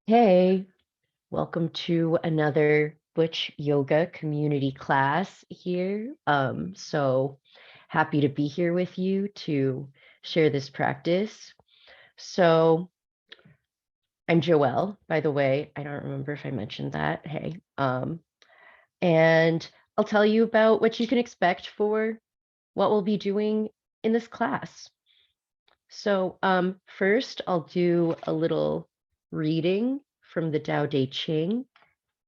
Hey, welcome to another Butch Yoga community class here. So happy to be here with you to share this practice. So I'm Joelle, by the way. I don't remember if I mentioned that. Hey, and I'll tell you about what you can expect for what we'll be doing in this class. So first I'll do a little reading from the Tao Te Ching.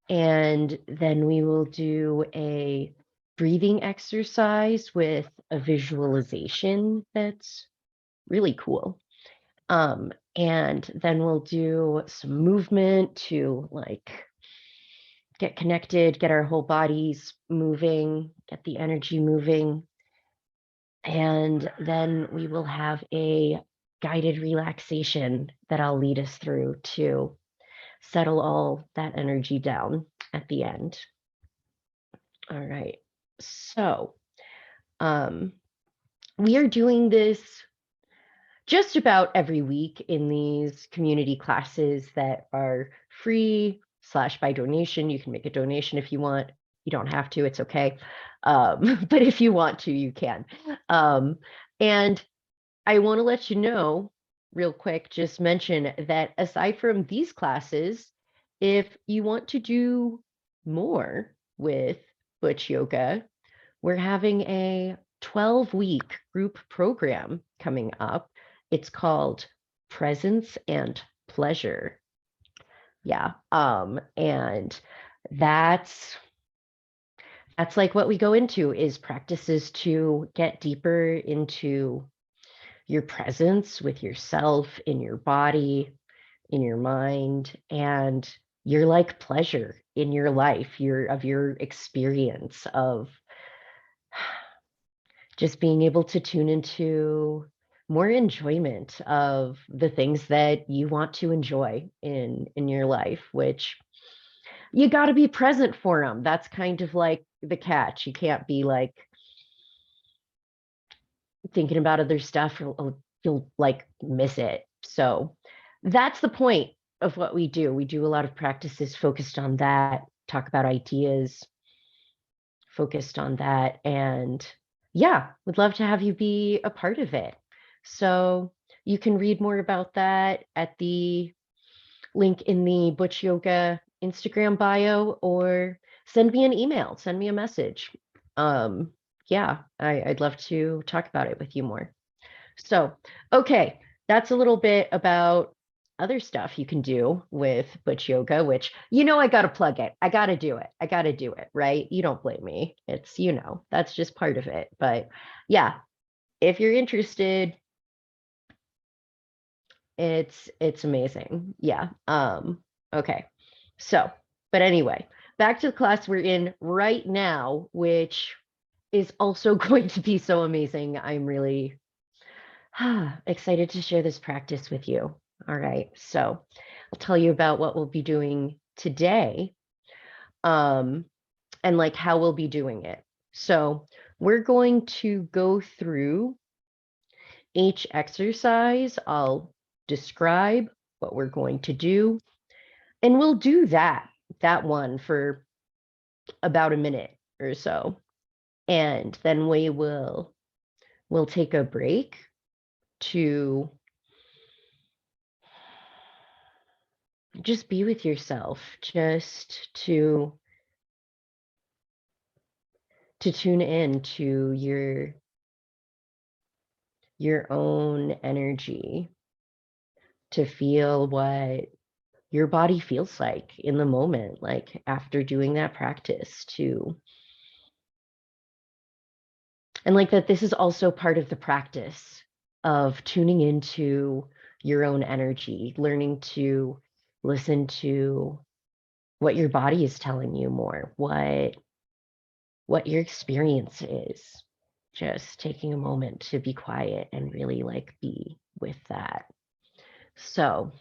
And then we will do a breathing exercise with a visualization that's really cool. And then we'll do some movement to like get connected, get our whole bodies moving, get the energy moving. And then we will have a guided relaxation that I'll lead us through to settle all that energy down at the end. All right. So, um, we are doing this just about every week in these community classes that are free / by donation. You can make a donation if you want. You don't have to, it's okay. But if you want to, you can. And I want to let you know real quick, just mention that aside from these classes, if you want to do more with Butch Yoga, we're having a 12-week group program coming up. It's called Presence and Pleasure. Yeah. And that's like what we go into is practices to get deeper into your presence with yourself, in your body, in your mind, and your like pleasure in your life, your experience of just being able to tune into more enjoyment of the things that you want to enjoy in your life, which you got to be present for them. That's kind of like the catch. You can't be like thinking about other stuff, or you'll like miss it. So that's the point of what we do. We do a lot of practices focused on that, talk about ideas focused on that. And yeah, would love to have you be a part of it. So you can read more about that at the link in the Butch Yoga Instagram bio, or send me an email, send me a message. Yeah, I'd love to talk about it with you more. So, okay, that's a little bit about other stuff you can do with Butch Yoga, which, I got to plug it. I got to do it. I got to do it, right? You don't blame me. It's, that's just part of it. But yeah, if you're interested, it's amazing. Yeah. Okay. So, but anyway, back to the class we're in right now, which is also going to be so amazing. I'm really excited to share this practice with you. All right. So I'll tell you about what we'll be doing today, and like how we'll be doing it. So we're going to go through each exercise. I'll describe what we're going to do, and we'll do that one for about a minute or so. And then we'll take a break to just be with yourself, just to tune in to your own energy, to feel what your body feels like in the moment, like after doing that practice, to and like that this is also part of the practice of tuning into your own energy, learning to listen to what your body is telling you more, what your experience is. Just taking a moment to be quiet and really like be with that. So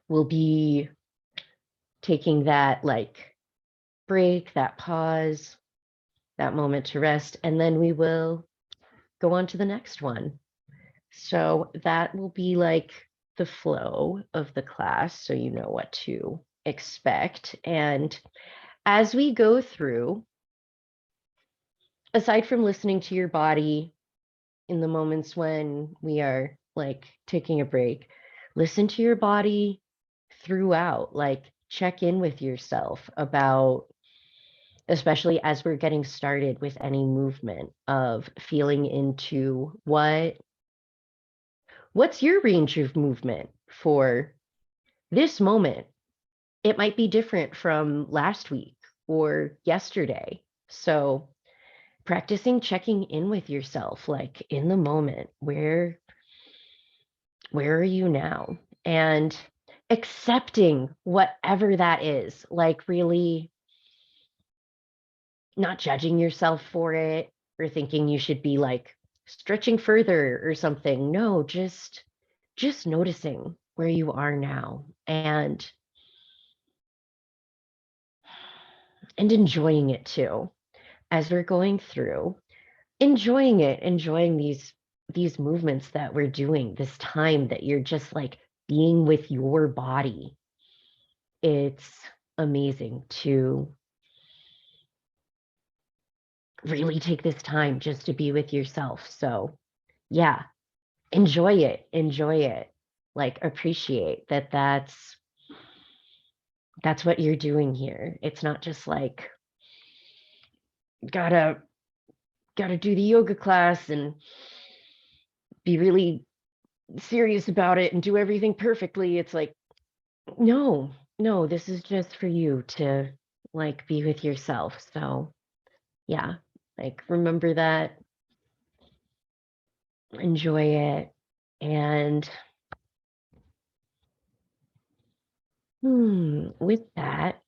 we'll be taking that like break, that pause, that moment to rest, and then we will go on to the next one. So that will be like the flow of the class so you know what to expect. And as we go through, aside from listening to your body in the moments when we are like taking a break, listen to your body throughout, like check in with yourself about, especially as we're getting started with any movement, of feeling into what's your range of movement for this moment. It might be different from last week or yesterday. So practicing checking in with yourself, like in the moment, where are you now? And accepting whatever that is, like really not judging yourself for it or thinking you should be like stretching further or something. No, just noticing where you are now and enjoying it too as we're going through, enjoying it, enjoying these movements that we're doing, this time that you're just like being with your body. It's amazing to really take this time just to be with yourself. So, yeah, enjoy it, enjoy it. Like appreciate that that's what you're doing here. It's not just like gotta do the yoga class and be really serious about it and do everything perfectly. It's like, no, no, this is just for you to like be with yourself. So, yeah, like remember that, enjoy it. And with that,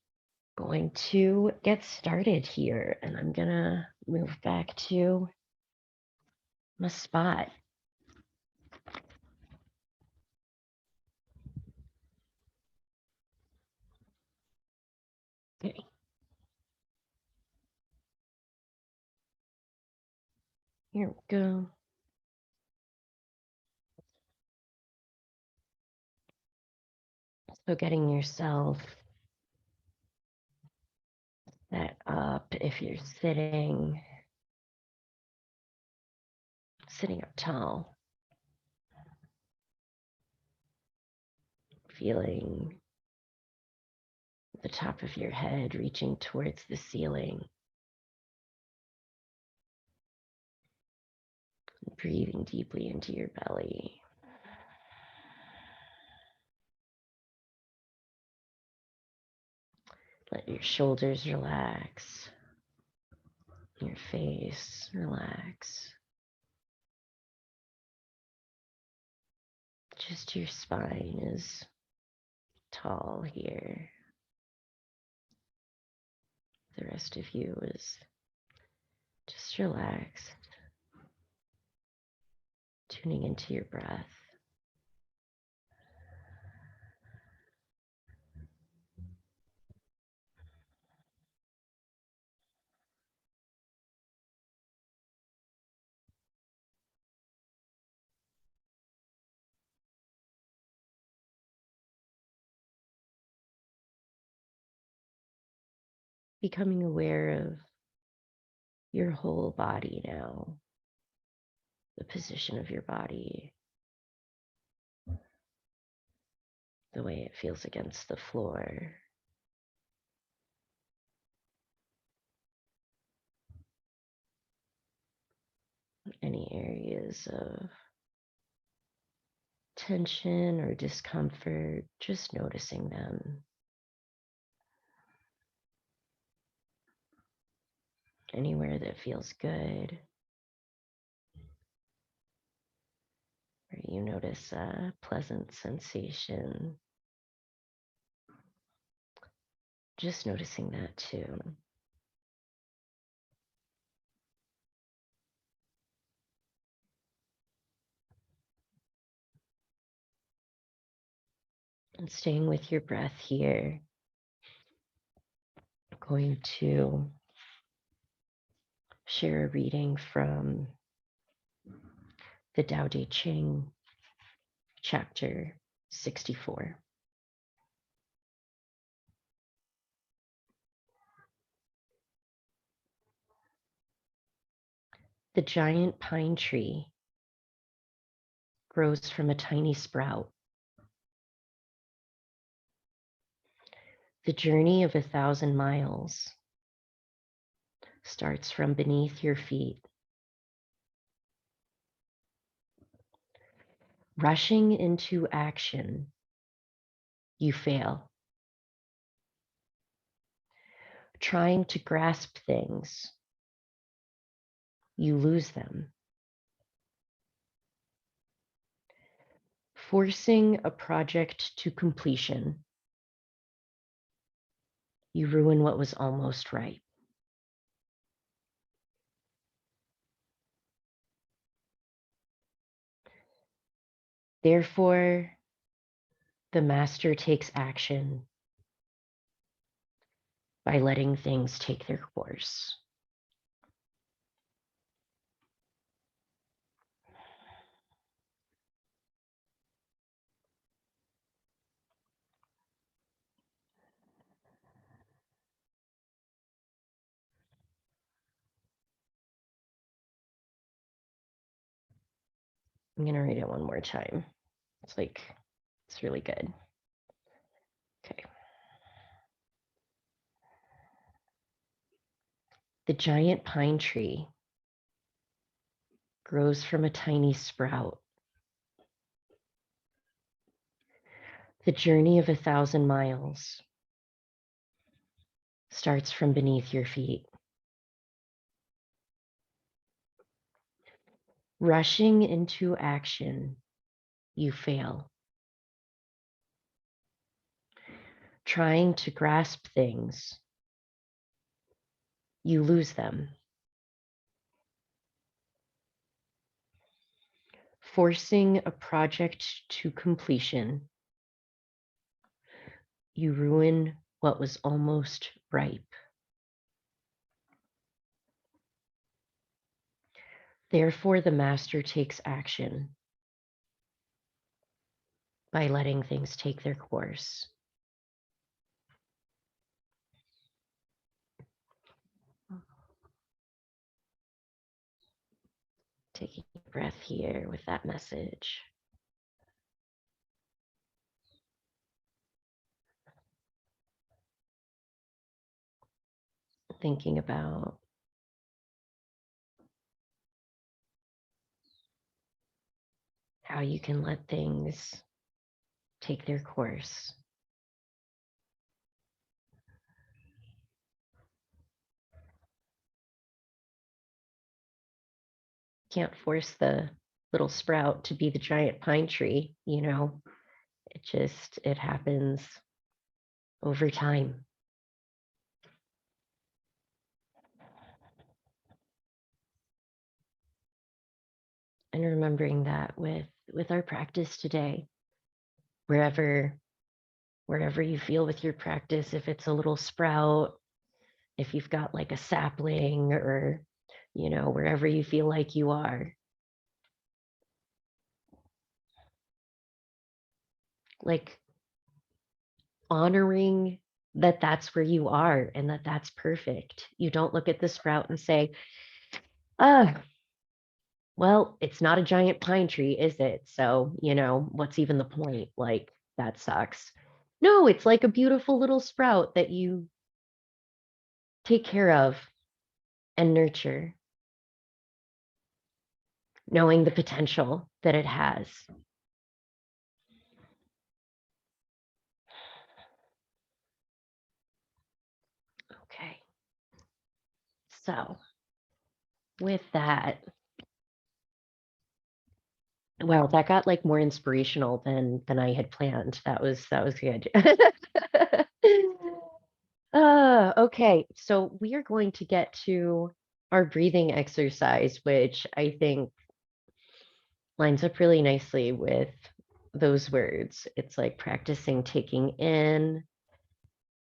going to get started here, and I'm gonna move back to my spot. Okay. Here we go. So getting yourself set up. If you're sitting up tall, feeling the top of your head reaching towards the ceiling. Breathing deeply into your belly. Let your shoulders relax, your face relax. Just your spine is tall here. The rest of you is just relaxed, tuning into your breath. Becoming aware of your whole body now, the position of your body, the way it feels against the floor. Any areas of tension or discomfort, just noticing them. Anywhere that feels good, where you notice a pleasant sensation, just noticing that too. And staying with your breath here, I'm going to share a reading from the Tao Te Ching chapter 64. The giant pine tree grows from a tiny sprout. The journey of 1,000 miles starts from beneath your feet. Rushing into action, you fail. Trying to grasp things, you lose them. Forcing a project to completion, you ruin what was almost right. Therefore, the master takes action by letting things take their course. I'm going to read it one more time. It's really good. Okay. The giant pine tree grows from a tiny sprout. The journey of 1,000 miles starts from beneath your feet. Rushing into action, you fail. Trying to grasp things, you lose them. Forcing a project to completion, you ruin what was almost ripe. Therefore, the master takes action by letting things take their course. Taking a breath here with that message. Thinking about how you can let things take their course. Can't force the little sprout to be the giant pine tree, you know. It happens over time. And remembering that with our practice today, wherever you feel with your practice, if it's a little sprout, if you've got like a sapling, or wherever you feel like you are, like honoring that that's where you are and that that's perfect. You don't look at the sprout and say, well, it's not a giant pine tree, is it? So, what's even the point? Like, that sucks. No, it's like a beautiful little sprout that you take care of and nurture, knowing the potential that it has. Okay. So, with that, well, that got like more inspirational than I had planned. That was good. Okay, so we are going to get to our breathing exercise, which I think lines up really nicely with those words. It's like practicing taking in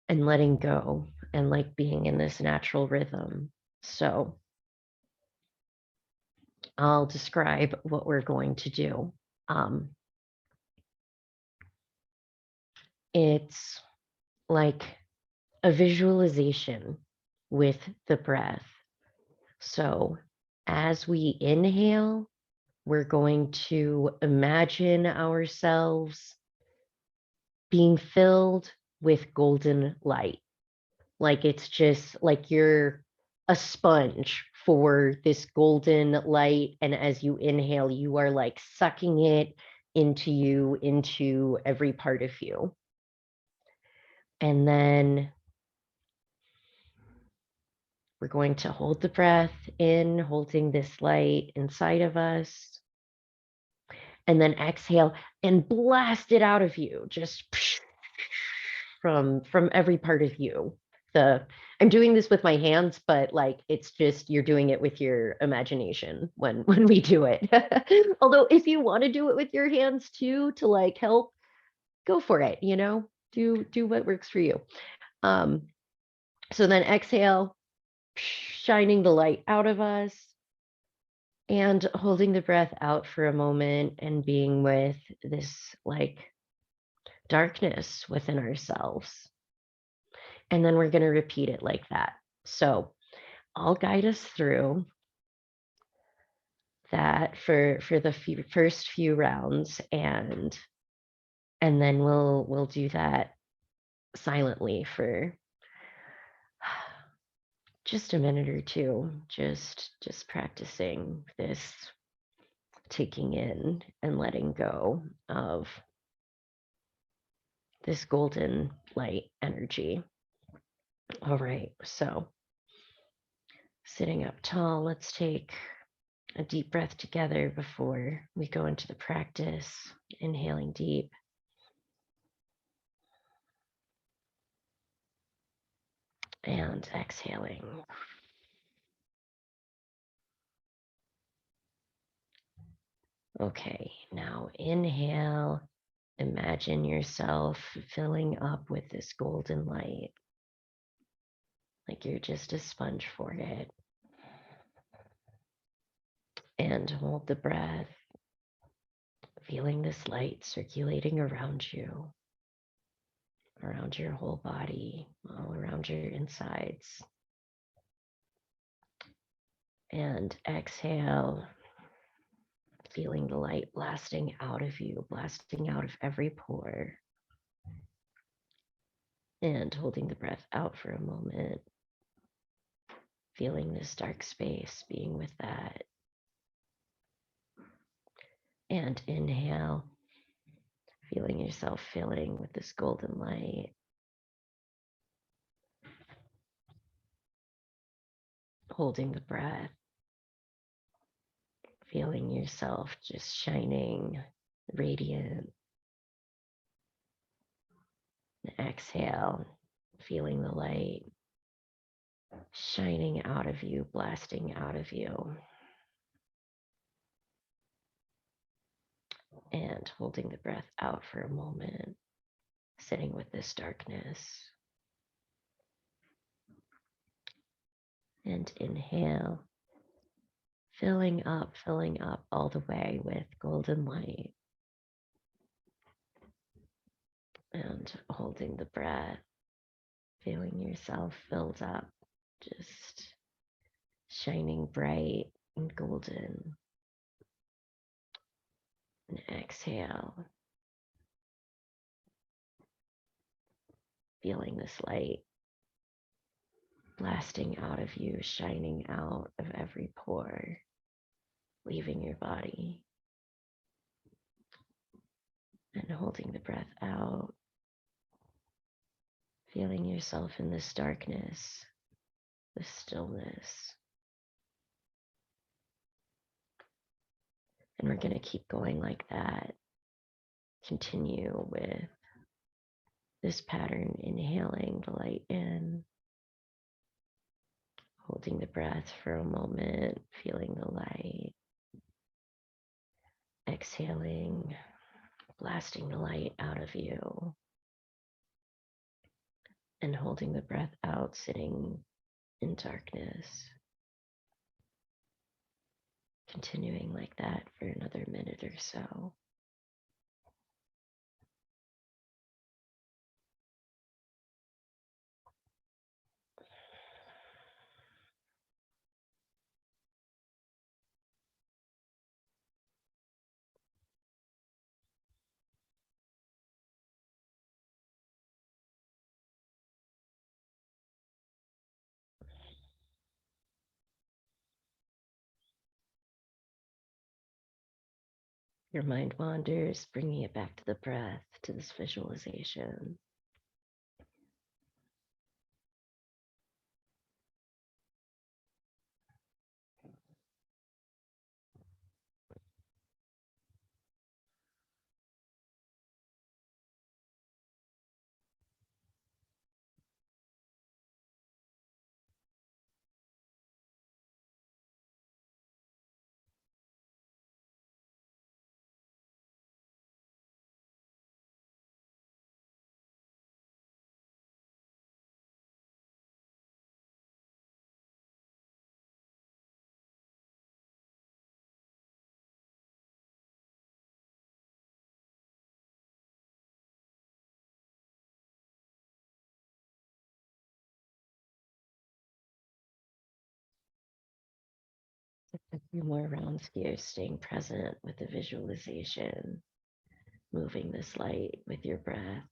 and letting go, and like being in this natural rhythm. So I'll describe what we're going to do. It's like a visualization with the breath. So as we inhale, we're going to imagine ourselves being filled with golden light. Like it's just like you're a sponge for this golden light. And as you inhale, you are like sucking it into you, into every part of you. And then we're going to hold the breath in, holding this light inside of us. And then exhale and blast it out of you, just from every part of you. I'm doing this with my hands, but like it's just you're doing it with your imagination when we do it. Although if you want to do it with your hands too to like help, go for it, do what works for you. So then exhale, shining the light out of us and holding the breath out for a moment and being with this like darkness within ourselves. And then we're going to repeat it like that. So I'll guide us through that for the first few rounds, and then we'll do that silently for just a minute or two, just practicing this, taking in and letting go of this golden light energy. All right, so sitting up tall, let's take a deep breath together before we go into the practice. Inhaling deep. And exhaling. Okay, now inhale. Imagine yourself filling up with this golden light, like you're just a sponge for it. And hold the breath, feeling this light circulating around you, around your whole body, all around your insides. And exhale, feeling the light blasting out of you, blasting out of every pore. And holding the breath out for a moment, feeling this dark space, being with that. And inhale, feeling yourself filling with this golden light. Holding the breath, feeling yourself just shining, radiant. And exhale, feeling the light shining out of you, blasting out of you. And holding the breath out for a moment, sitting with this darkness. And inhale, filling up all the way with golden light. And holding the breath, feeling yourself filled up, just shining bright and golden. And exhale, feeling this light blasting out of you, shining out of every pore, leaving your body. And holding the breath out, feeling yourself in this darkness, this stillness. And we're going to keep going like that. Continue with this pattern, inhaling the light in, holding the breath for a moment, feeling the light, exhaling, blasting the light out of you, and holding the breath out, sitting in darkness. Continuing like that for another minute or so. Your mind wanders, bringing it back to the breath, to this visualization. A few more rounds here, staying present with the visualization, moving this light with your breath.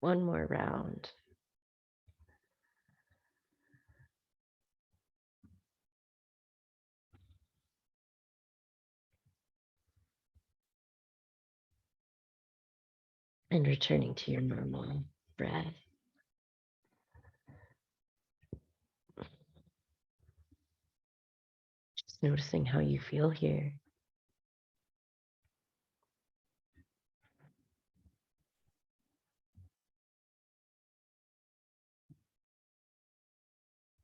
One more round. And returning to your normal breath. Just noticing how you feel here.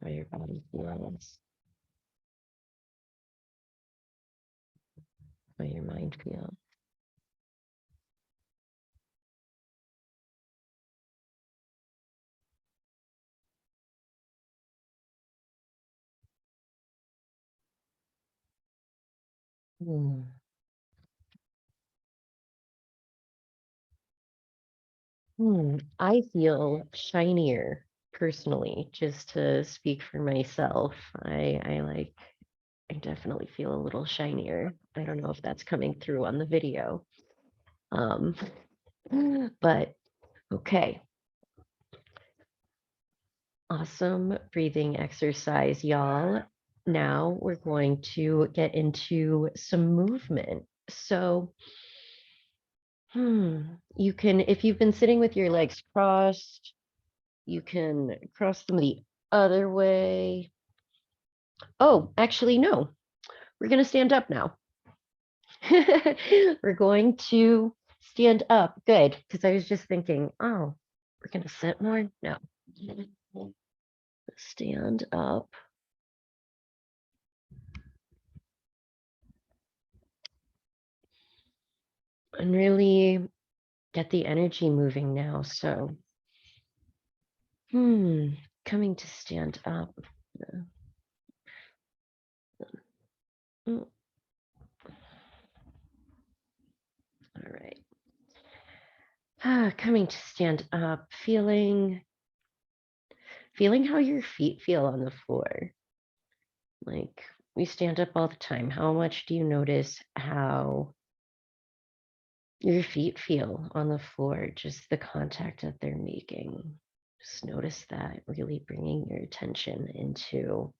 How your body feels. How your mind feels. Hmm. I feel shinier personally, just to speak for myself. I definitely feel a little shinier. I don't know if that's coming through on the video. Um, but okay. Awesome breathing exercise, y'all. Now we're going to get into some movement. So, you can, if you've been sitting with your legs crossed, you can cross them the other way. Oh, actually, no. We're going to stand up now. We're going to stand up. Good. Because I was just thinking, oh, we're going to sit more? No. Stand up. And really get the energy moving now. So, coming to stand up. All right. Coming to stand up, feeling how your feet feel on the floor. Like we stand up all the time. How much do you notice how your feet feel on the floor, just the contact that they're making? Just notice that, really bringing your attention into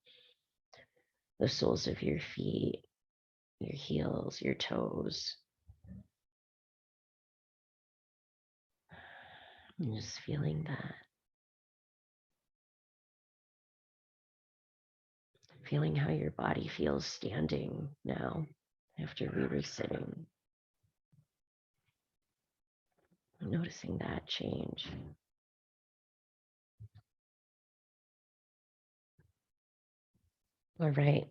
the soles of your feet, your heels, your toes. And just feeling that. Feeling how your body feels standing now after we were sitting. Noticing that change. All right.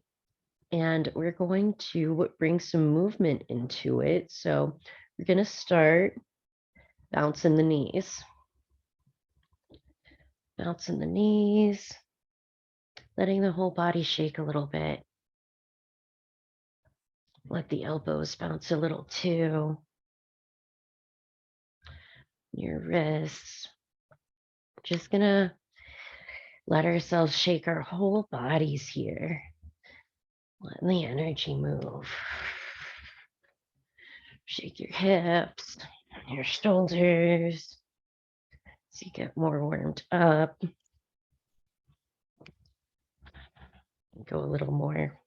And we're going to bring some movement into it. So we're going to start bouncing the knees. Bouncing the knees, letting the whole body shake a little bit. Let the elbows bounce a little too. Your wrists. Just gonna let ourselves shake our whole bodies here. Letting the energy move. Shake your hips, your shoulders, so you get more warmed up. Go a little more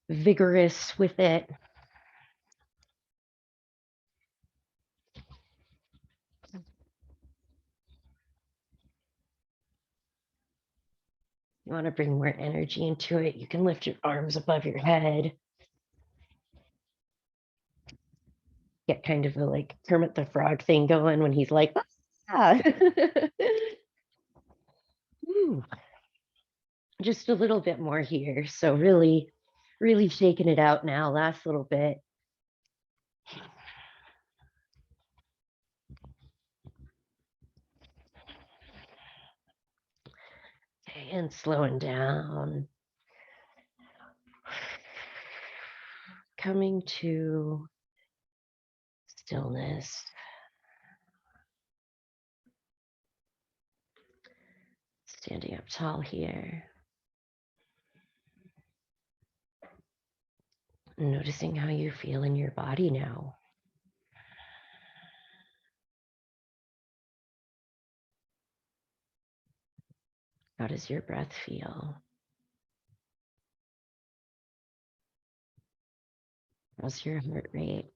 vigorous with it. You want to bring more energy into it, you can lift your arms above your head. Get kind of a like Kermit the Frog thing going when he's like, ah. Just a little bit more here. So really, really shaking it out now. Last little bit. Okay, and slowing down. Coming to stillness. Standing up tall here. Noticing how you feel in your body now. How does your breath feel? How's your heart rate?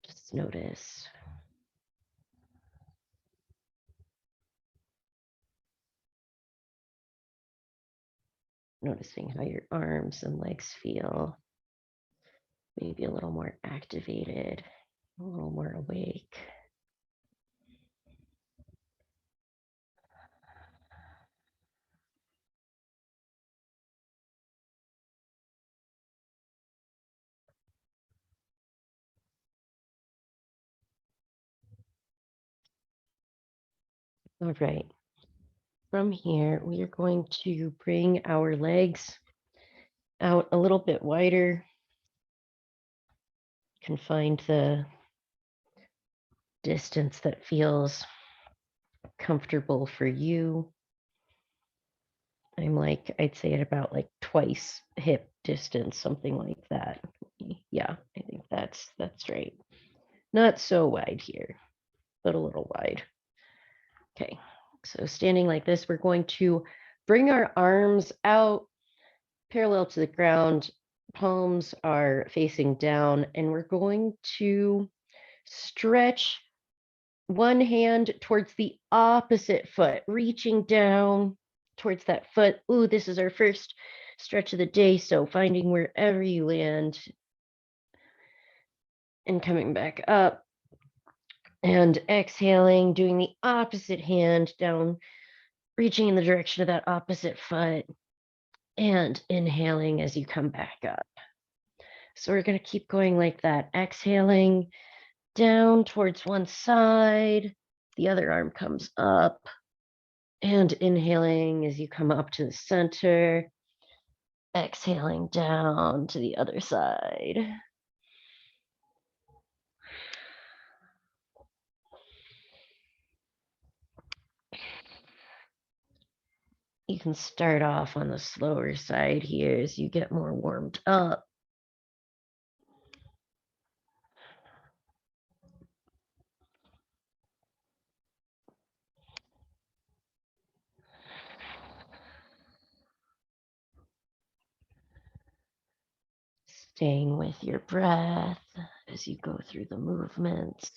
Just notice. Noticing how your arms and legs feel. Maybe a little more activated, a little more awake. All right. From here, we are going to bring our legs out a little bit wider. You can find the distance that feels comfortable for you. I'm like, I'd say at about like twice hip distance, something like that. Yeah, I think that's right. Not so wide here, but a little wide. Okay, so standing like this, we're going to bring our arms out parallel to the ground. Palms are facing down, and we're going to stretch one hand towards the opposite foot, reaching down towards that foot. Ooh, this is our first stretch of the day, so finding wherever you land and coming back up and exhaling, doing the opposite hand down, reaching in the direction of that opposite foot and inhaling as you come back up. So we're going to keep going like that, exhaling down towards one side, the other arm comes up, and inhaling as you come up to the center, exhaling down to the other side. You can start off on the slower side here as you get more warmed up. Staying with your breath as you go through the movements.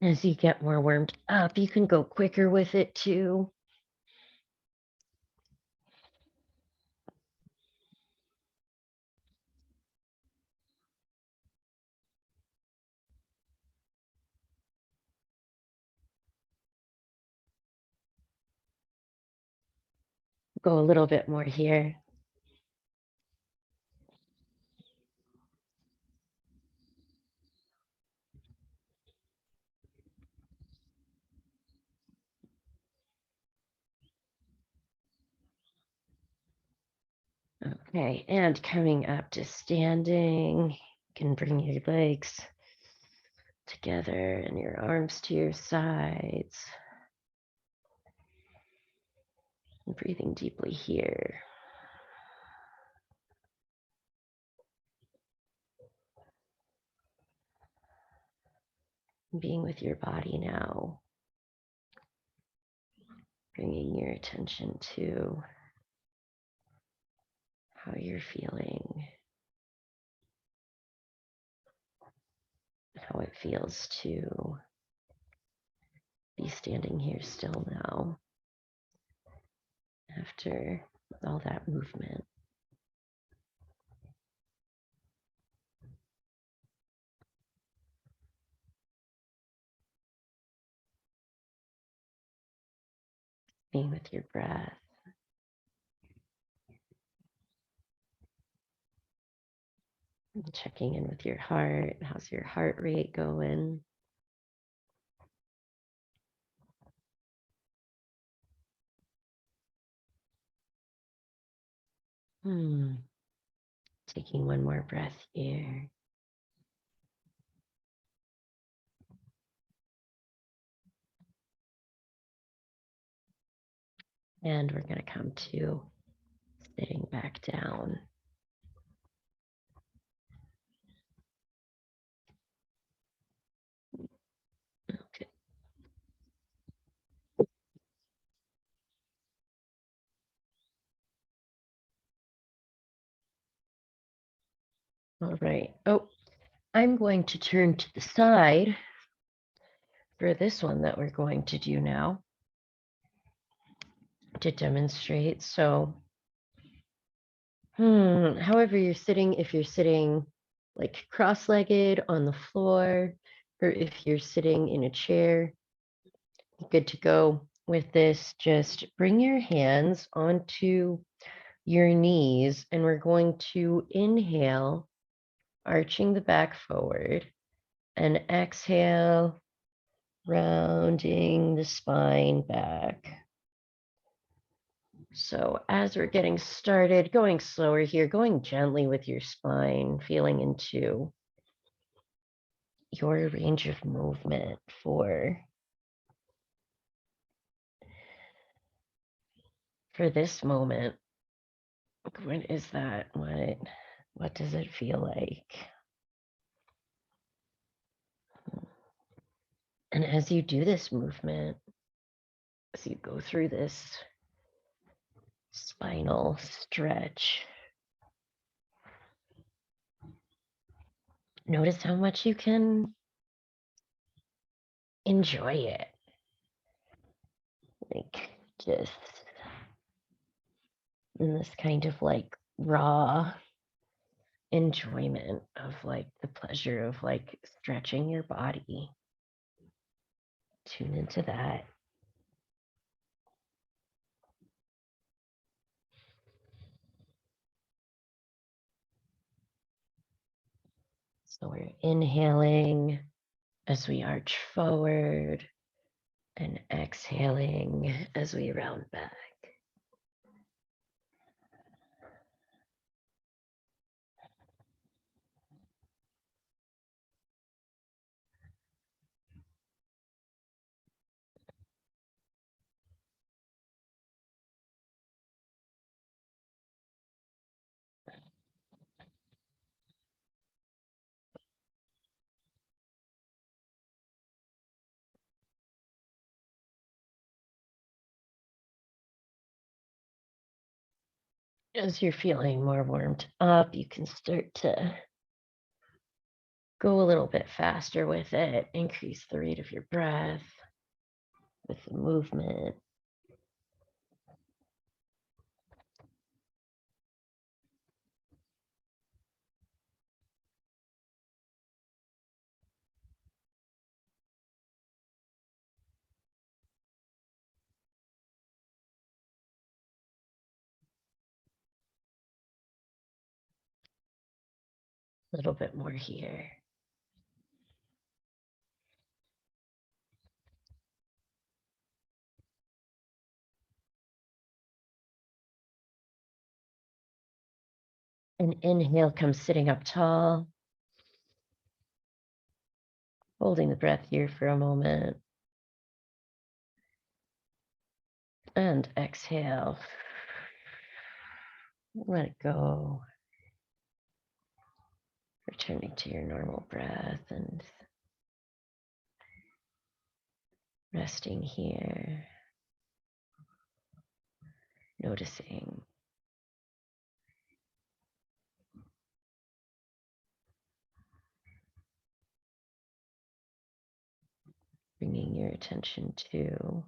As you get more warmed up, you can go quicker with it too. go a little bit more here. Okay, and coming up to standing, you can bring your legs together and your arms to your sides. And breathing deeply here. Being with your body now. Bringing your attention to how you're feeling, how it feels to be standing here still now after all that movement. Being with your breath. Checking in with your heart. How's your heart rate going? Taking one more breath here. And we're going to come to sitting back down. Okay. All right. Oh, I'm going to turn to the side for this one that we're going to do now to demonstrate. So, however you're sitting, if you're sitting like cross-legged on the floor, or if you're sitting in a chair, good to go with this. Just bring your hands onto your knees, and we're going to inhale, arching the back forward, and exhale, rounding the spine back. So as we're getting started, going slower here, going gently with your spine, feeling into your range of movement for this moment. What is that? What does it feel like? And as you do this movement, as you go through this spinal stretch, notice how much you can enjoy it. Like just in this kind of like raw enjoyment of like the pleasure of like stretching your body. Tune into that. So we're inhaling as we arch forward and exhaling as we round back. As you're feeling more warmed up, you can start to go a little bit faster with it, increase the rate of your breath with the movement. A little bit more here. And inhale, come sitting up tall. Holding the breath here for a moment. And exhale. Let it go. Returning to your normal breath and resting here. Noticing. Bringing your attention to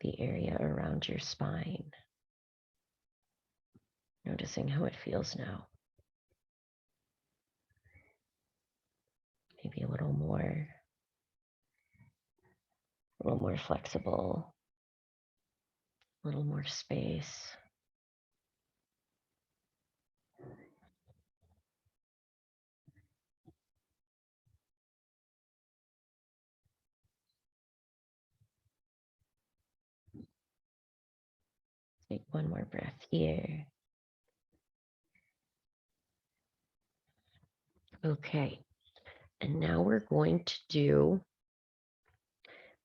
the area around your spine. Noticing how it feels now. Maybe a little more flexible, a little more space. Take one more breath here. Okay, and now we're going to do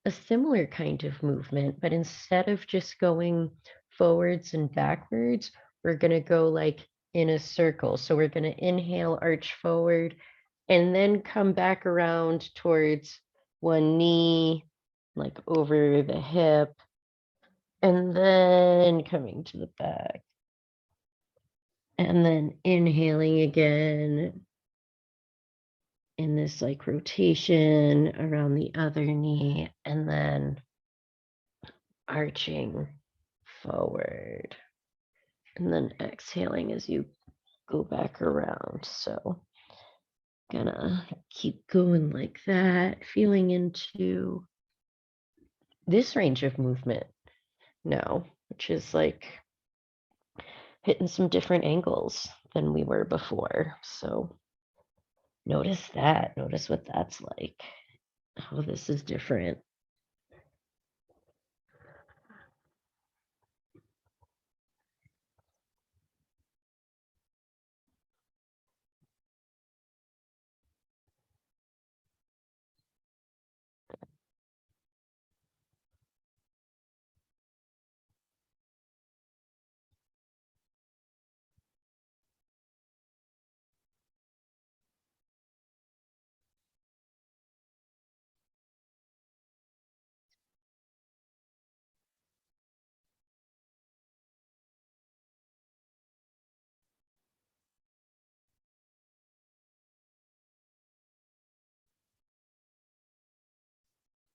a similar kind of movement, but instead of just going forwards and backwards, we're going to go like in a circle. So we're going to inhale, arch forward, and then come back around towards one knee, like over the hip, and then coming to the back. And then inhaling again in this like rotation around the other knee, and then arching forward. And then exhaling as you go back around. So gonna keep going like that, feeling into this range of movement now, which is like hitting some different angles than we were before. So notice that, notice what that's like, how this is different.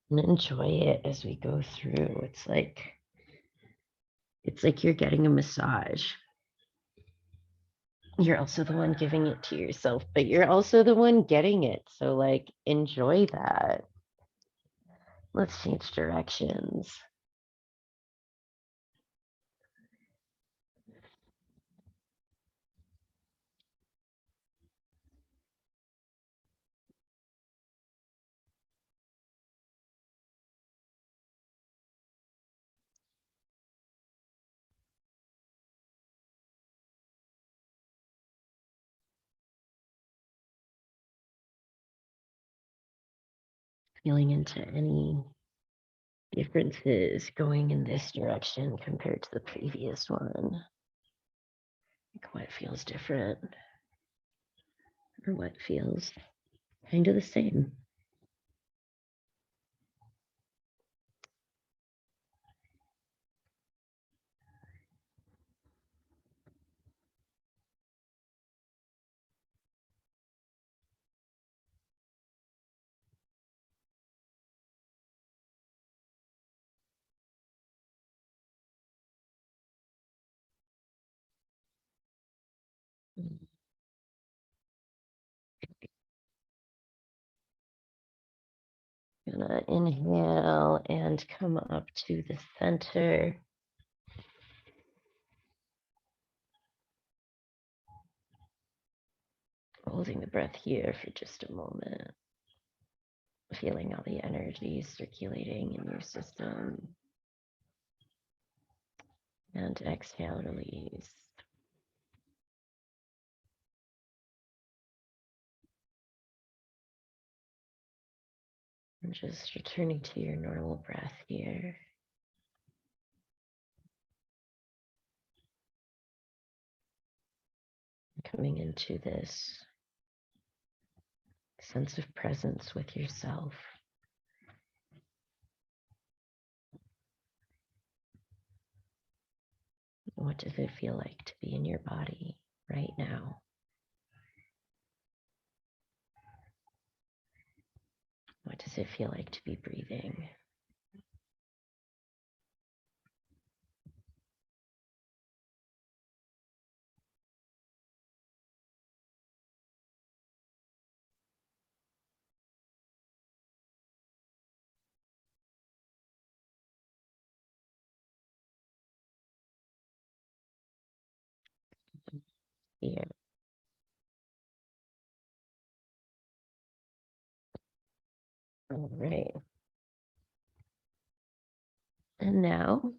And enjoy it as we go through. It's like you're getting a massage. You're also the one giving it to yourself, but you're also the one getting it. So like enjoy that. Let's change directions. Feeling into any differences going in this direction compared to the previous one. Like what feels different or what feels kind of the same. Gonna inhale and come up to the center. Holding the breath here for just a moment. Feeling all the energy circulating in your system. And exhale, release. And just returning to your normal breath here. Coming into this sense of presence with yourself. What does it feel like to be in your body right now? What does it feel like to be breathing? Here. All right. And now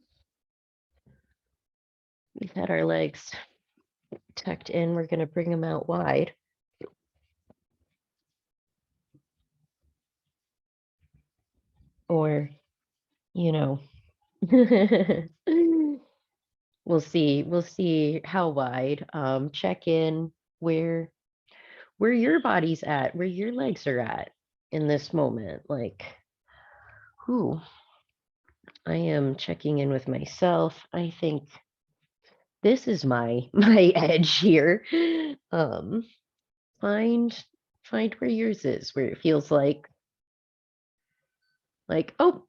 we've had our legs tucked in. We're going to bring them out wide. Or, you know, we'll see. We'll see how wide. Check in where your body's at, where your legs are at in this moment. Like, who I am checking in with myself. I think this is my edge here. Find where yours is, where it feels like, oh,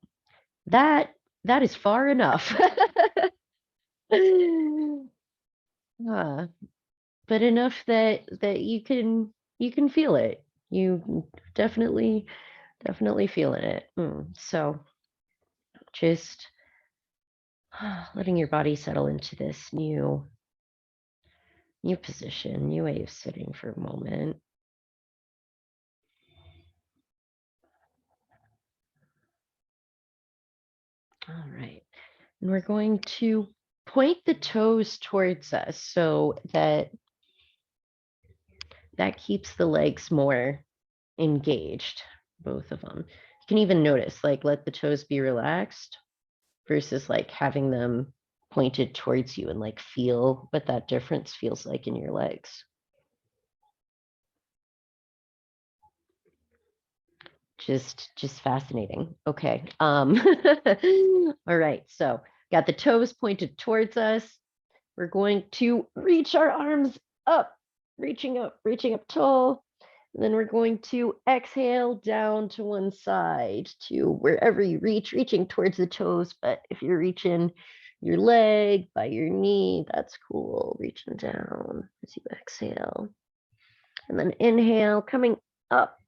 that is far enough. But enough that you can feel it. You definitely feeling it. So just letting your body settle into this new position, new way of sitting for a moment. All right. And we're going to point the toes towards us so that keeps the legs more engaged, both of them. You can even notice, like, let the toes be relaxed versus like having them pointed towards you, and like feel what that difference feels like in your legs. Just fascinating. Okay. All right. So got the toes pointed towards us. We're going to reach our arms up, reaching up tall. And then we're going to exhale down to one side to wherever you reach, reaching towards the toes. But if you're reaching your leg by your knee, that's cool. Reaching down as you exhale. And then inhale, coming up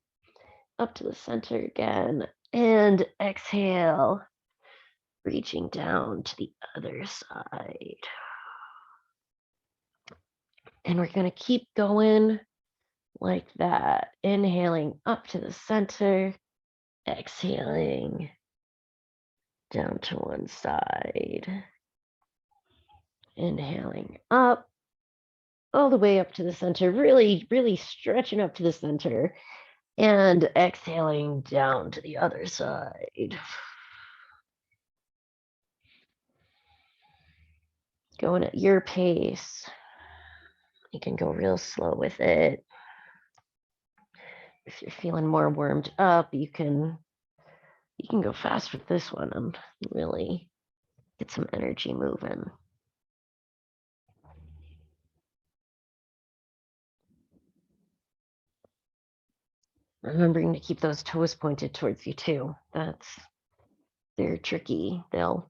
to the center again. And exhale, reaching down to the other side. And we're going to keep going like that. Inhaling up to the center, exhaling down to one side. Inhaling up, all the way up to the center, really, really stretching up to the center. And exhaling down to the other side. Going at your pace. You can go real slow with it. If you're feeling more warmed up, you can go fast with this one and really get some energy moving. Remembering to keep those toes pointed towards you too. They're tricky. They'll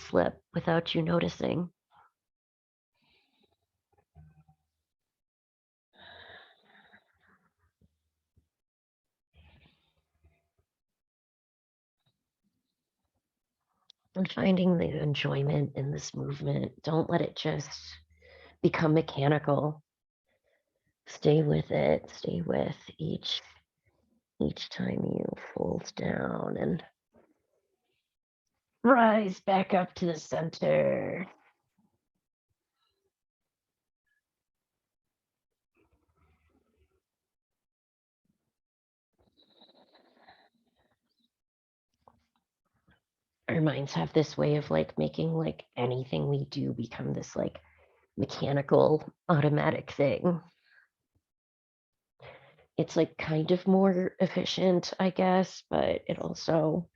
slip without you noticing. And finding the enjoyment in this movement. Don't let it just become mechanical. Stay with it. Stay with each time you fold down and rise back up to the center. Our minds have this way of like making like anything we do become this like mechanical automatic thing. It's like kind of more efficient, I guess, but it also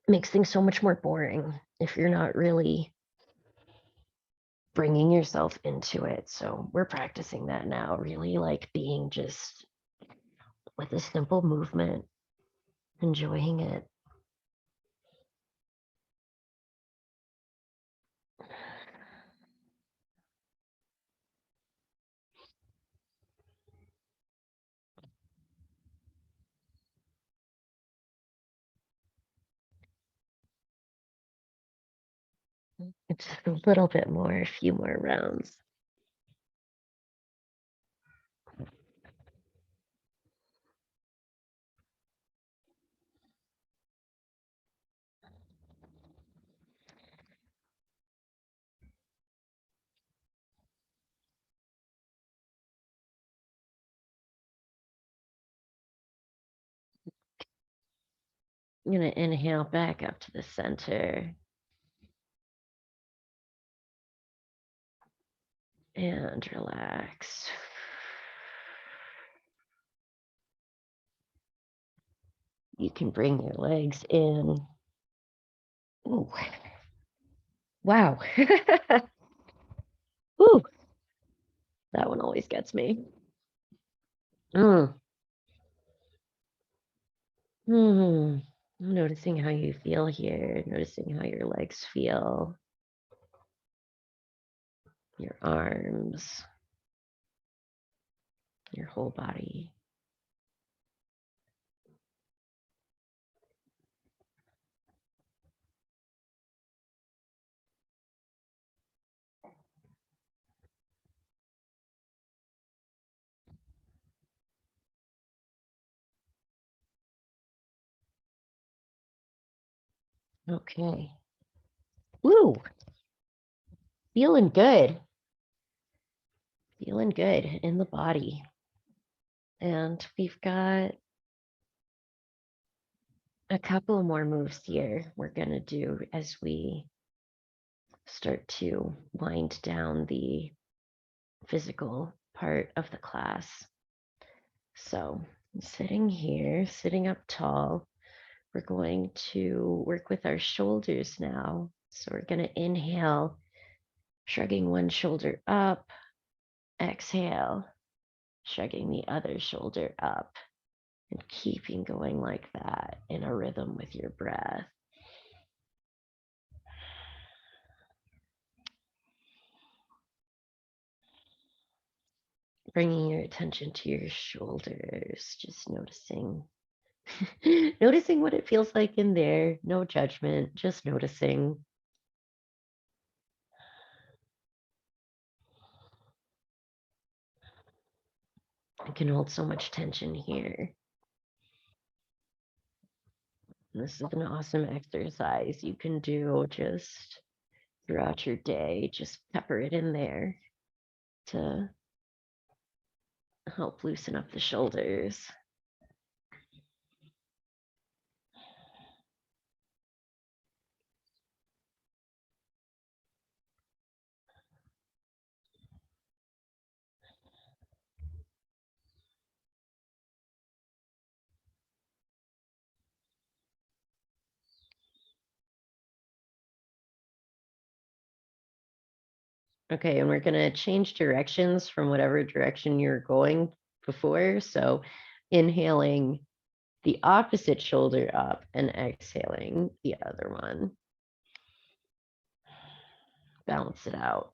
makes things so much more boring if you're not really bringing yourself into it. So we're practicing that now, really like being just with a simple movement, enjoying it. It's just a little bit more, a few more rounds. I'm going to inhale back up to the center and relax. You can bring your legs in. Ooh. Wow. Ooh. That one always gets me. Mm. Mm. Noticing how you feel here, noticing how your legs feel, your arms, your whole body. Okay. Woo. Feeling good. Feeling good in the body. And we've got a couple more moves here we're going to do as we start to wind down the physical part of the class. So sitting here, sitting up tall, we're going to work with our shoulders now. So we're going to inhale, shrugging one shoulder up, exhale, shrugging the other shoulder up, and keeping going like that in a rhythm with your breath. Bringing your attention to your shoulders, just noticing noticing what it feels like in there. No judgment, just noticing. I can hold so much tension here. This is an awesome exercise you can do just throughout your day. Just pepper it in there to help loosen up the shoulders. Okay, and we're gonna change directions from whatever direction you're going before. So inhaling the opposite shoulder up and exhaling the other one. Balance it out.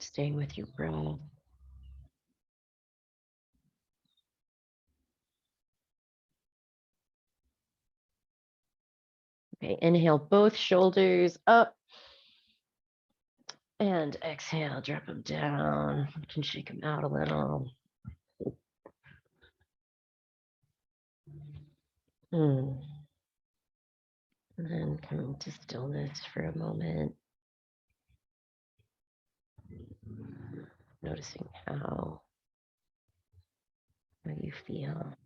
Staying with your breath. Okay, inhale both shoulders up. And exhale, drop them down. You can shake them out a little. And then coming to stillness for a moment. Noticing how you feel,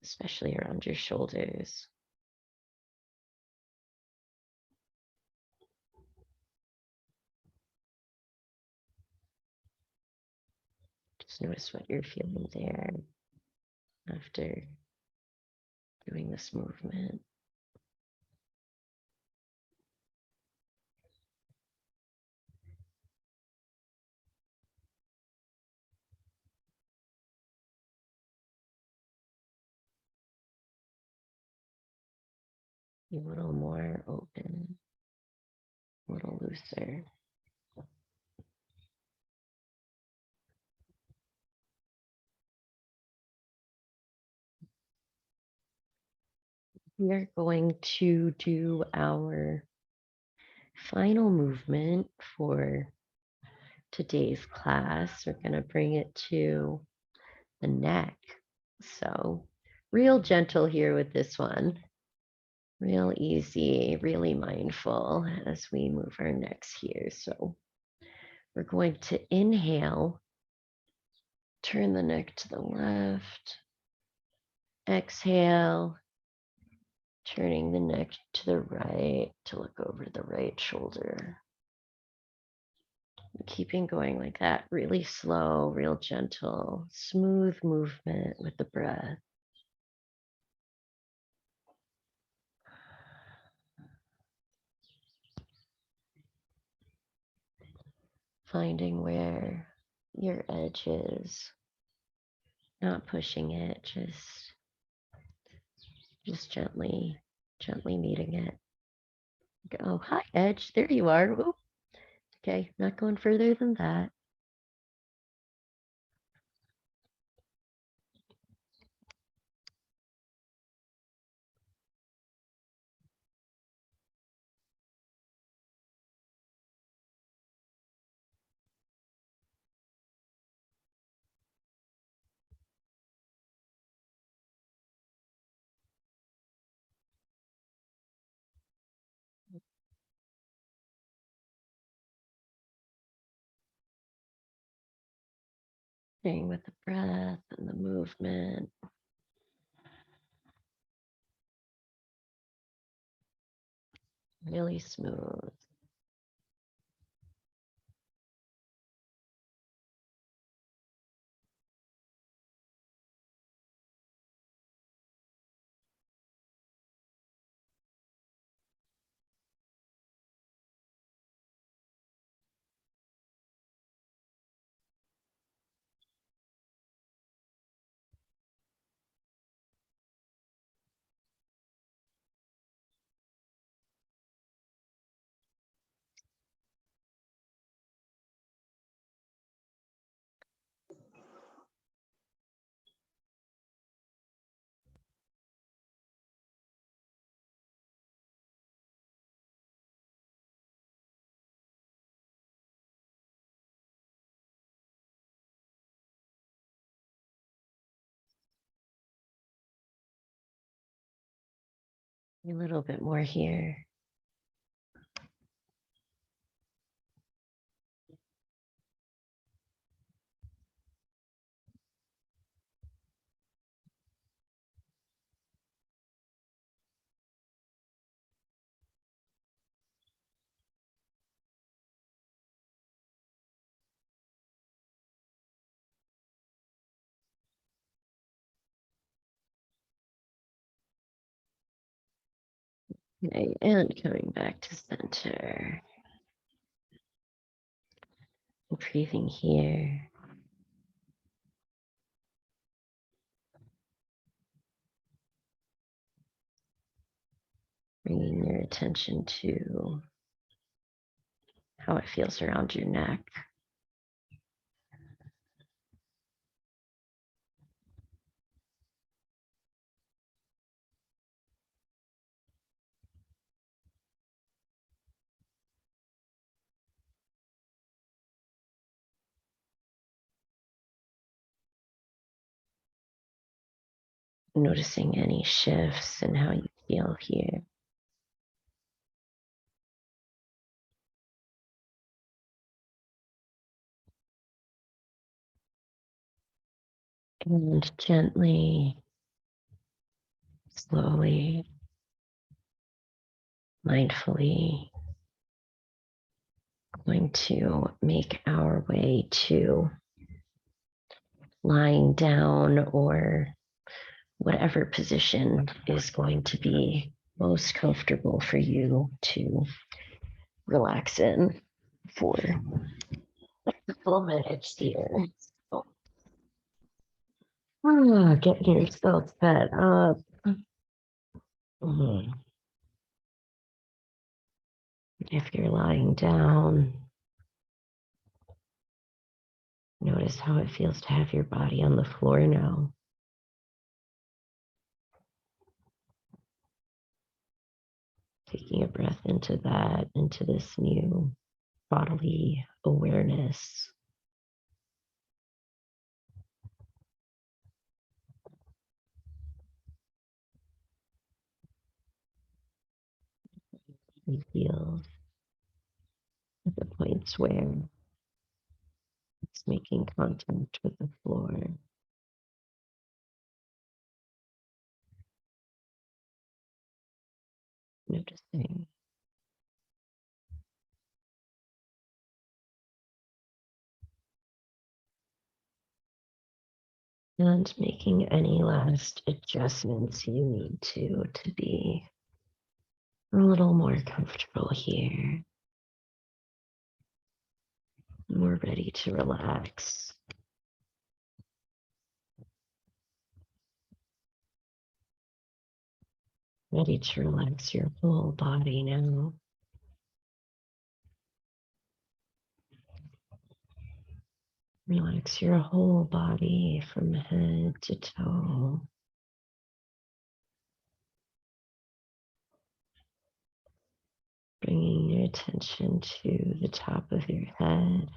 especially around your shoulders. Just notice what you're feeling there after doing this movement. Be a little more open, a little looser. We are going to do our final movement for today's class. We're going to bring it to the neck. So real gentle here with this one. Real easy, really mindful as we move our necks here. So we're going to inhale, turn the neck to the left. Exhale, turning the neck to the right to look over the right shoulder. Keeping going like that, really slow, real gentle, smooth movement with the breath. Finding where your edge is, not pushing it, just gently meeting it. Oh, hi, edge. There you are. Ooh. Okay, not going further than that. Staying with the breath and the movement. Really smooth. A little bit more here. Okay, and coming back to center. Breathing here. Bringing your attention to how it feels around your neck. Noticing any shifts in how you feel here. And gently, slowly, mindfully, going to make our way to lying down or whatever position is going to be most comfortable for you to relax in for a couple of minutes here. So, get yourself set up. If you're lying down, notice how it feels to have your body on the floor now. Taking a breath into that, into this new bodily awareness. You feel at the points where it's making contact with the floor. Noticing. And making any last adjustments you need to be a little more comfortable here. More ready to relax. Ready to relax your whole body now. Relax your whole body from head to toe. Bringing your attention to the top of your head.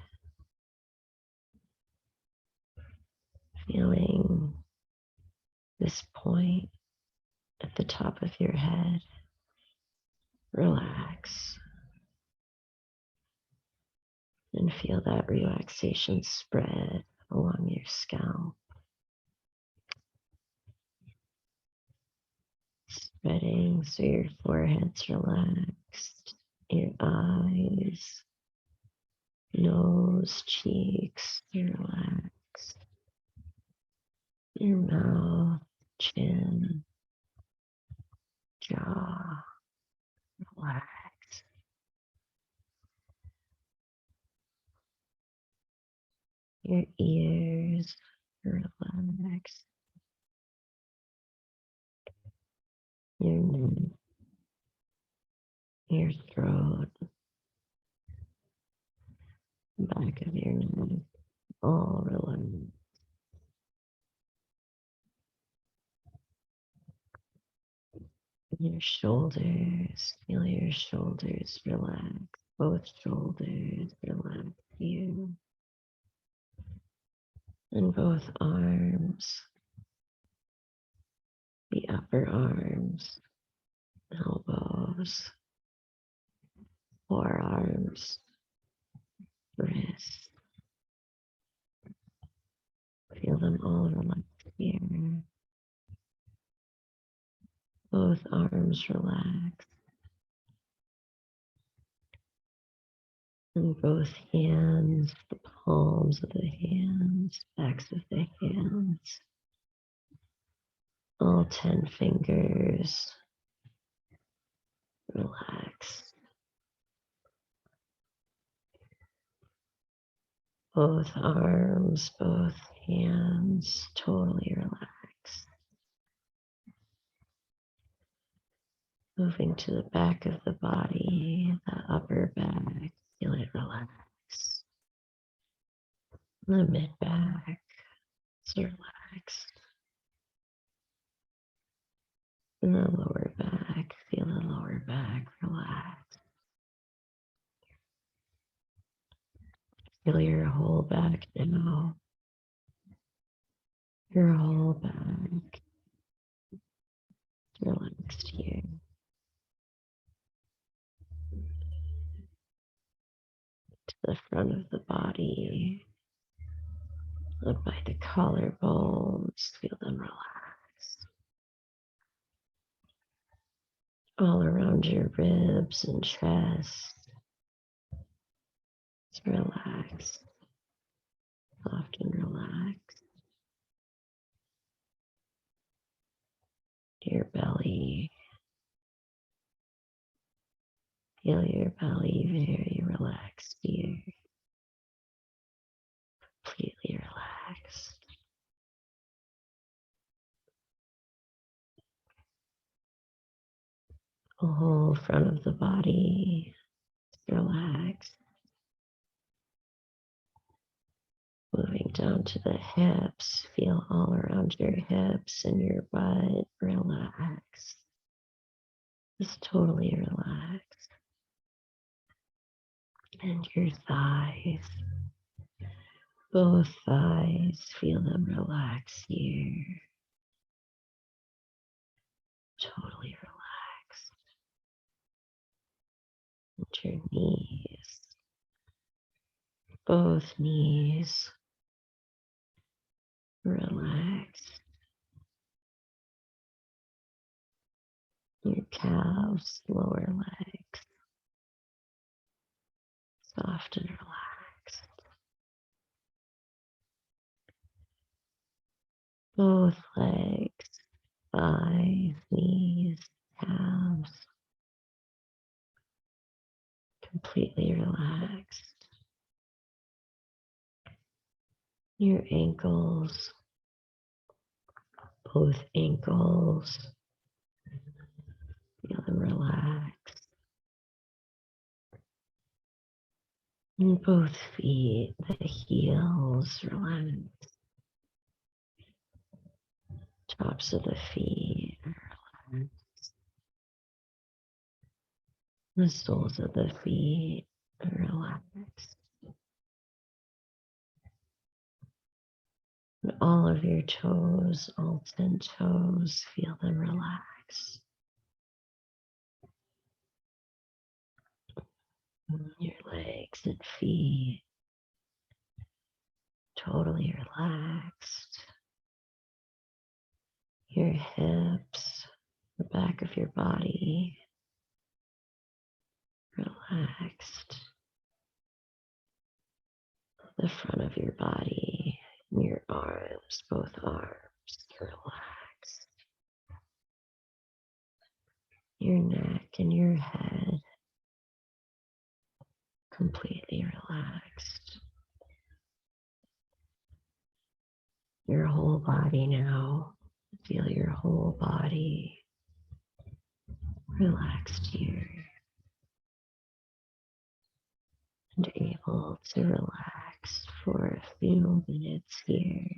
Feeling this point at the top of your head. Relax. And feel that relaxation spread along your scalp. Spreading so your forehead's relaxed, your eyes, nose, cheeks, relaxed, your mouth, chin, jaw, relaxed. Your ears, relaxed. Your neck, your throat, back of your neck, all relaxed. Your shoulders, feel your shoulders relax. Both shoulders relax here. And both arms, the upper arms, elbows, forearms, wrists. Feel them all relax here. Both arms relax. And both hands, the palms of the hands, backs of the hands, all 10 fingers, relax. Both arms, both hands, totally relaxed. Moving to the back of the body, the upper back, Feel it relax. The mid back is relaxed. And the lower back, feel the lower back relax. Feel your whole back now. Your whole back relaxed here. To the front of the body, up by the collarbones, feel them relax. All around your ribs and chest, relax, soft and relaxed. Your belly, feel your belly very relaxed here, completely relaxed. The whole front of the body relaxed. Moving down to the hips, feel all around your hips and your butt relax. Just totally relaxed. And your thighs, both thighs, feel them relax here. Totally relaxed. And your knees, both knees, relaxed. Your calves, lower legs, soft and relaxed. Both legs, thighs, knees, calves, completely relaxed. Your ankles, both ankles, feel them relax. And both feet, the heels relax. Tops of the feet relax. The soles of the feet relax. And all of your toes, all 10 toes, feel them relax. Your legs and feet, totally relaxed. Your hips, the back of your body, relaxed. The front of your body, your arms, both arms, relaxed. Your neck and your head, completely relaxed. Your whole body now, feel your whole body relaxed here and able to relax for a few minutes here.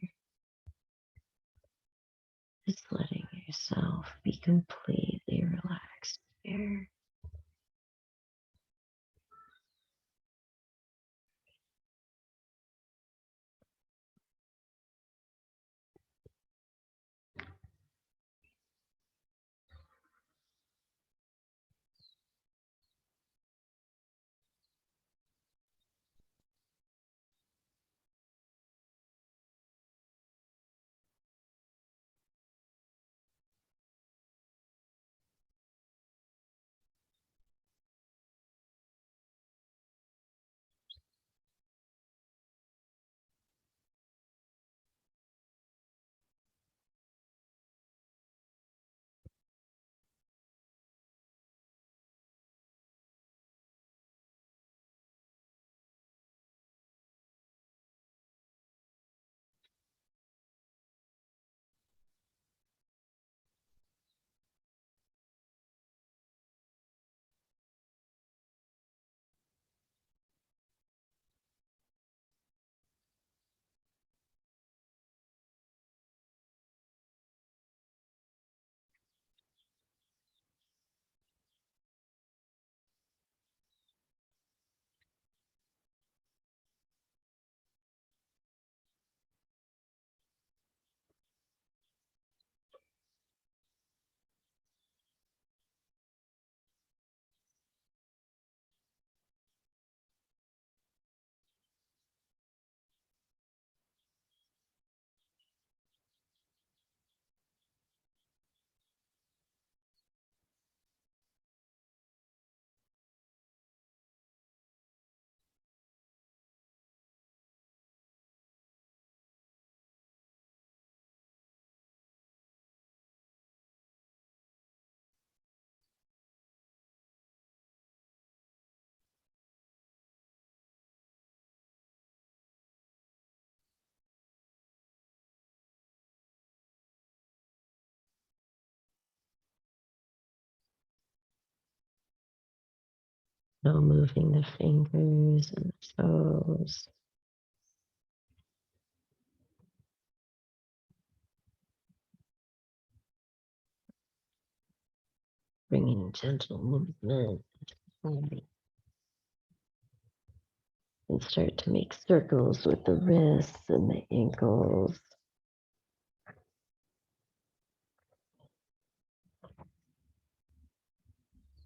Just letting yourself be completely relaxed here. So moving the fingers and the toes. Bringing gentle movement and start to make circles with the wrists and the ankles.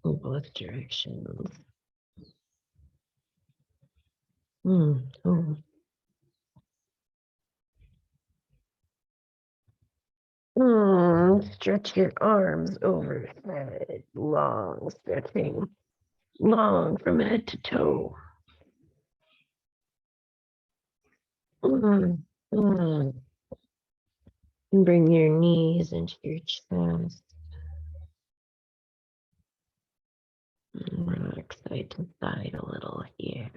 In both directions. Oh. Stretch your arms overhead, long stretching, long from head to toe. And bring your knees into your chest. Relax side to side a little here.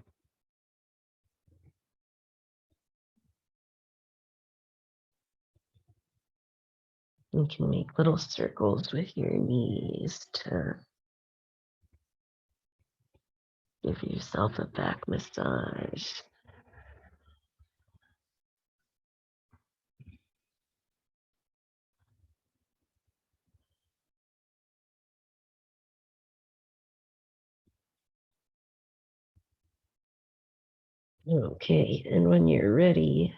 You can make little circles with your knees to give yourself a back massage. Okay, and when you're ready,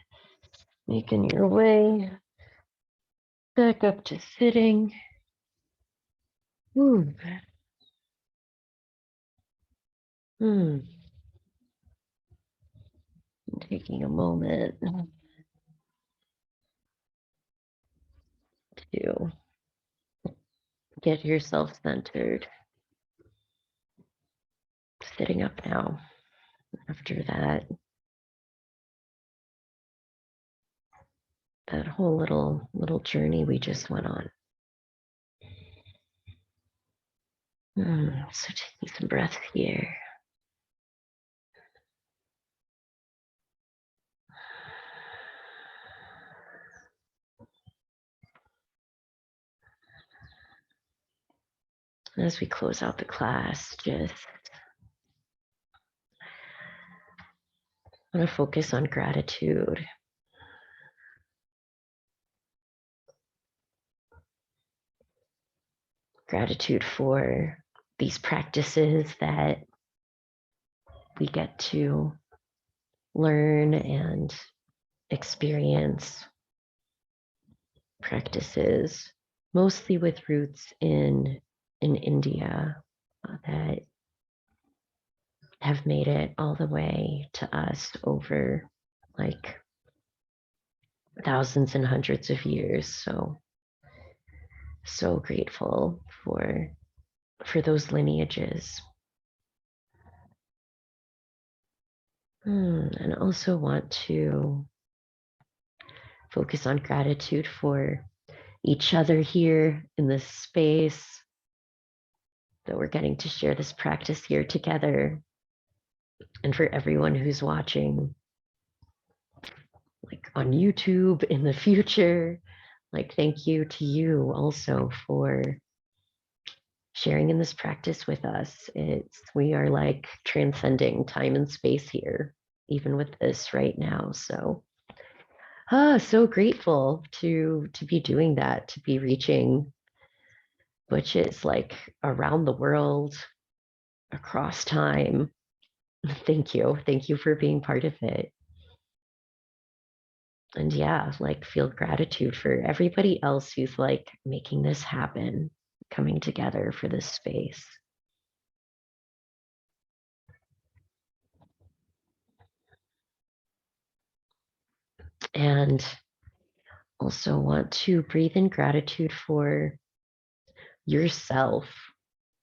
making your way back up to sitting. Taking a moment to get yourself centered. Sitting up now. After that whole little journey we just went on. So taking some breath here. As we close out the class, just want to focus on gratitude. Gratitude for these practices that we get to learn and experience. Practices mostly with roots in India that have made it all the way to us over like thousands and hundreds of years. So grateful for those lineages. And also want to focus on gratitude for each other here in this space, that we're getting to share this practice here together, and for everyone who's watching like on YouTube in the future. Like, thank you to you also for sharing in this practice with us. We are like transcending time and space here, even with this right now. So so grateful to be doing that, to be reaching Butches like around the world, across time. Thank you for being part of it. And yeah, like feel gratitude for everybody else who's like making this happen, coming together for this space. And also want to breathe in gratitude for yourself,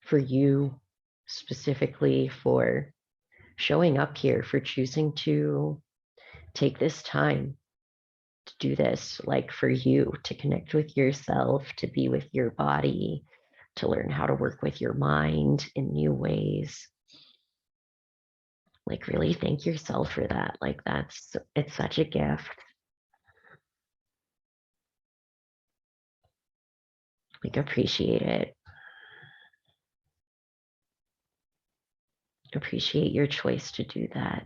for you specifically, for showing up here, for choosing to take this time to do this, like for you, to connect with yourself, to be with your body, to learn how to work with your mind in new ways. Like really thank yourself for that. Like it's such a gift. Like appreciate it. Appreciate your choice to do that.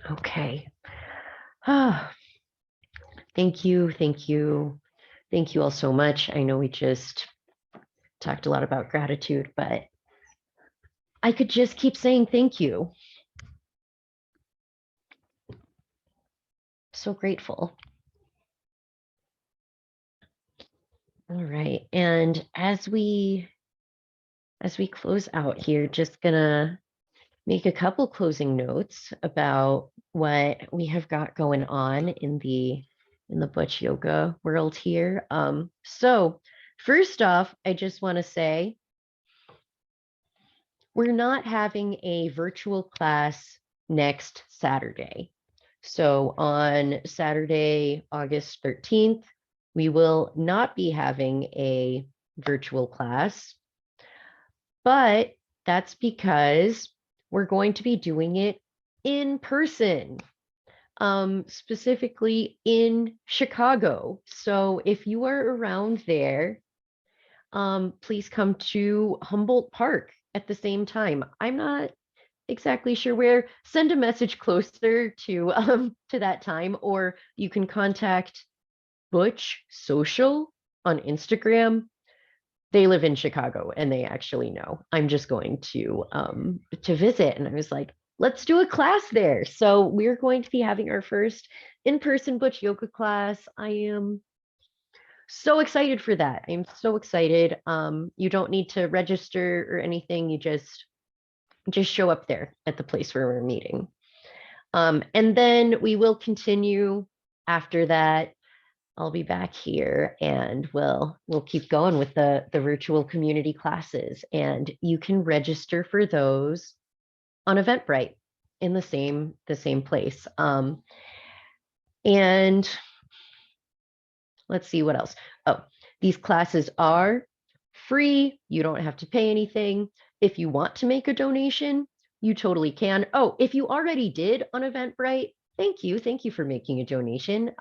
Okay. Ah, thank you. Thank you. Thank you all so much. I know we just talked a lot about gratitude, but I could just keep saying thank you. So grateful. All right. And as we close out here, just gonna make a couple closing notes about what we have got going on in the Butch Yoga world here. So first off, I just want to say we're not having a virtual class next Saturday. So on Saturday, August 13th, we will not be having a virtual class, but that's because we're going to be doing it in person, specifically in Chicago. So if you are around there, please come to Humboldt Park at the same time. I'm not exactly sure where. Send a message closer to that time, or you can contact Butch Social on Instagram. They live in Chicago and they actually know. I'm just going to visit. And I was like, let's do a class there. So we're going to be having our first in-person Butch yoga class. I am so excited for that. I'm so excited. You don't need to register or anything. You just show up there at the place where we're meeting. And then we will continue after that. I'll be back here and we'll keep going with the virtual community classes, and you can register for those on Eventbrite in the same place. And let's see what else. Oh, these classes are free. You don't have to pay anything. If you want to make a donation, you totally can. Oh, if you already did on Eventbrite, thank you. Thank you for making a donation.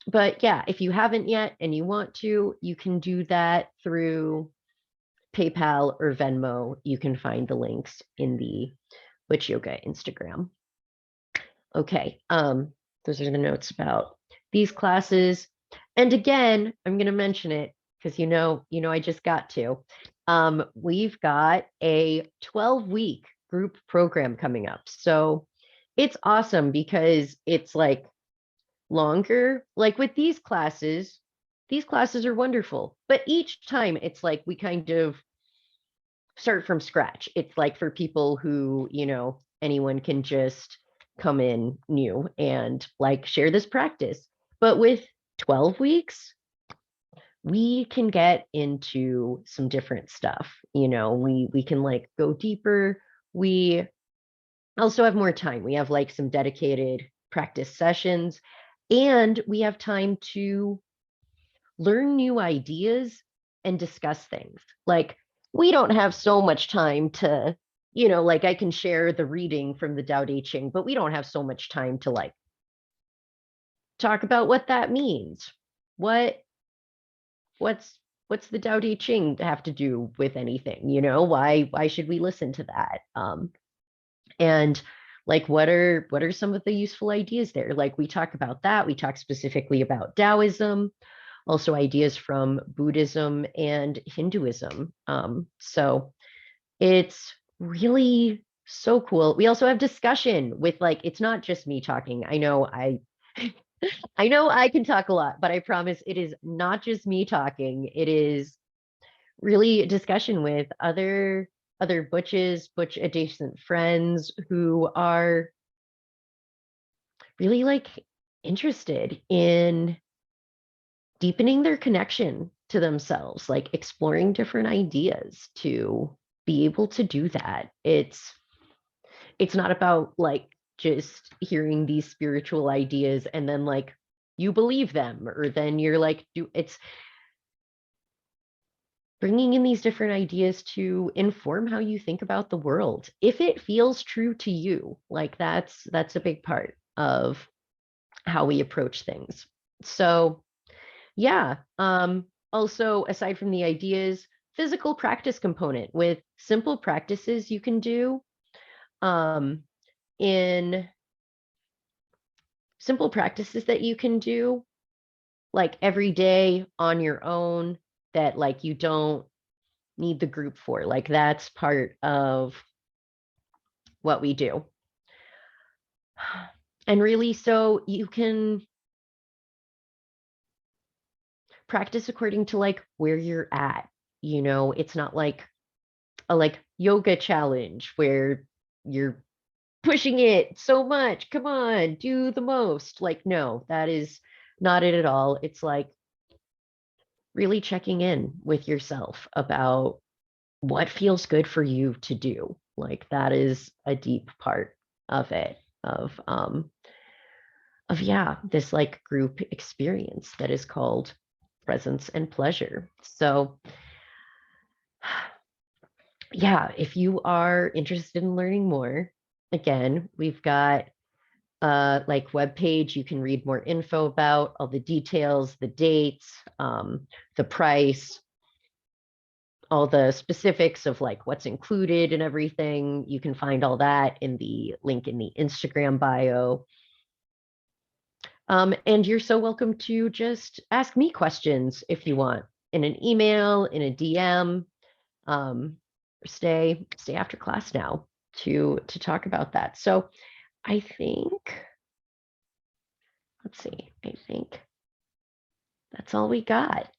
But yeah, if you haven't yet and you want to, you can do that through PayPal or Venmo. You can find the links in the Butch Yoga Instagram. Okay, those are the notes about these classes. And again, I'm going to mention it because I just got to. We've got a 12-week group program coming up. So it's awesome because it's like longer. Like with these classes are wonderful, but each time it's like we kind of start from scratch. It's like for people who, anyone can just come in new and like share this practice. But with 12 weeks, we can get into some different stuff. We can like go deeper. We also have more time. We have like some dedicated practice sessions, and we have time to learn new ideas and discuss things. Like we don't have so much time to, like I can share the reading from the Tao Te Ching, but we don't have so much time to like talk about what that means. What's the Tao Te Ching have to do with anything? Why should we listen to that? And like what are some of the useful ideas there? Like we talk about that. We talk specifically about Taoism, also ideas from Buddhism and Hinduism. So it's really so cool. We also have discussion with like, it's not just me talking. I know I can talk a lot, but I promise it is not just me talking. It is really a discussion with other Butch adjacent friends who are really like interested in deepening their connection to themselves, like exploring different ideas to be able to do that. It's not about like just hearing these spiritual ideas and then like you believe them, or then you're like it's bringing in these different ideas to inform how you think about the world if it feels true to you. Like that's a big part of how we approach things. So Yeah. Also, aside from the ideas, physical practice component with simple practices you can do um, in simple practices that you can do like every day on your own that like you don't need the group for. Like that's part of what we do. And really, so you can practice according to like where you're at. You know, it's not like a like yoga challenge where you're pushing it so much. Come on, do the most. Like, no, that is not it at all. It's like really checking in with yourself about what feels good for you to do. Like that is a deep part of it, of yeah, this like group experience that is called presence and pleasure. So yeah, if you are interested in learning more, again, we've got like web page you can read more info about all the details, the dates, the price, all the specifics of like what's included and everything. You can find all that in the link in the Instagram bio. And you're so welcome to just ask me questions if you want in an email, in a DM. Um, stay after class now to talk about that. So I think, let's see, I think that's all we got.